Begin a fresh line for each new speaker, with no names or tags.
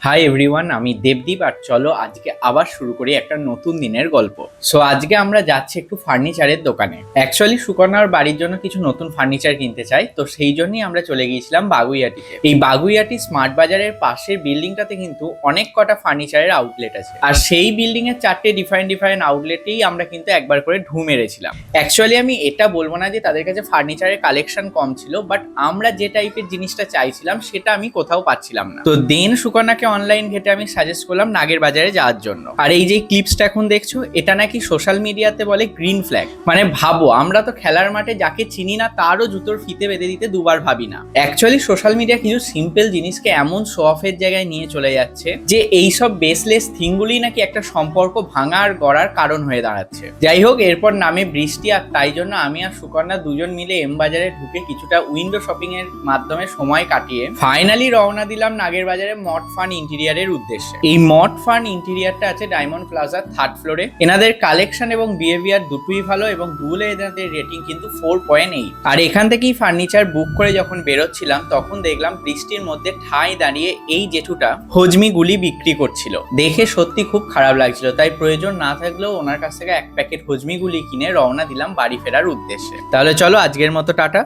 Hi everyone, আমি দেবদীপ। আর চলো আজকে আবার শুরু করি একটা নতুন দিনের গল্প। সো আজকে আমরা যাচ্ছি একটু ফার্নিচারের দোকানে। অ্যাকচুয়ালি সুকন্যার বাড়ির জন্য কিছু নতুন ফার্নিচার কিনতে চাই, তো সেই জন্যই আমরা চলে গিয়েছিলাম বাগুইআটিতে। এই বাগুইআটি স্মার্ট বাজারের পাশের বিল্ডিংটাতে কিন্তু অনেক কটা ফার্নিচারের আউটলেট আছে, আর সেই বিল্ডিং এর চারটে ডিফারেন্ট আউটলেটেই আমরা কিন্তু একবার করে ঢু মেরেছিলাম। অ্যাকচুয়ালি আমি এটা বলবো না যে তাদের কাছে ফার্নিচারের কালেকশন কম ছিল, বাট আমরা যে টাইপের জিনিসটা চাইছিলাম সেটা আমি কোথাও পাচ্ছিলাম না। তো দেন সুকন্যাকে অনলাইন ঘেটে আমি সাজেস্ট করলাম নাগের বাজারে যাওয়ার জন্য। আর এই যে ক্লিপসটা এখন দেখছো, এটা নাকি সোশ্যাল মিডিয়াতে বলে গ্রিন ফ্ল্যাগ। মানে ভাবো, আমরা তো খেলার মাঠে যাকে চিনি না তারও জুতোর ফিতে বেঁধে দিতে দুবার ভাবি না। অ্যাকচুয়ালি সোশ্যাল মিডিয়া কিছু সিম্পল জিনিসকে এমন শো অফের জায়গায় নিয়ে চলে যাচ্ছে যে এইসব বেসলেস থিংগুলি নাকি একটা সম্পর্ক ভাঙা আর গড়ার কারণ হয়ে দাঁড়াচ্ছে। যাই হোক, এরপর নামে বৃষ্টি, আর তাই জন্য আমি আর সুকন্যা দুজন মিলে এম বাজারে ঢুকে কিছুটা উইন্ডো শপিং এর মাধ্যমে সময় কাটিয়ে ফাইনালি রওনা দিলাম নাগের বাজারে মড ফান ইন্টেরিয়ারের উদ্দেশ্যে। এই মড ফান ইন্টেরিয়ারটা আছে ডায়মন্ড প্লাজার 3rd ফ্লোরে। এনাদের কালেকশন এবং বিহেভিয়ার দুটোই ভালো, এবং গুগলে এনাদের রেটিং কিন্তু 4.8। আর এখান থেকেই ফার্নিচার বুক করে যখন বেরোচ্ছিলাম তখন দেখলাম বৃষ্টির মধ্যে ঠাঁই দাঁড়িয়ে এই জেঠুটা হজমিগুলি বিক্রি করছিল। দেখে সত্যি খুব খারাপ লাগছিল, তাই প্রয়োজন না থাকলেও ওনার কাছ থেকে এক প্যাকেট হজমিগুলি কিনে রওনা দিলাম বাড়ি ফেরার উদ্দেশ্যে। তাহলে চলো আজকের মতো টাটা।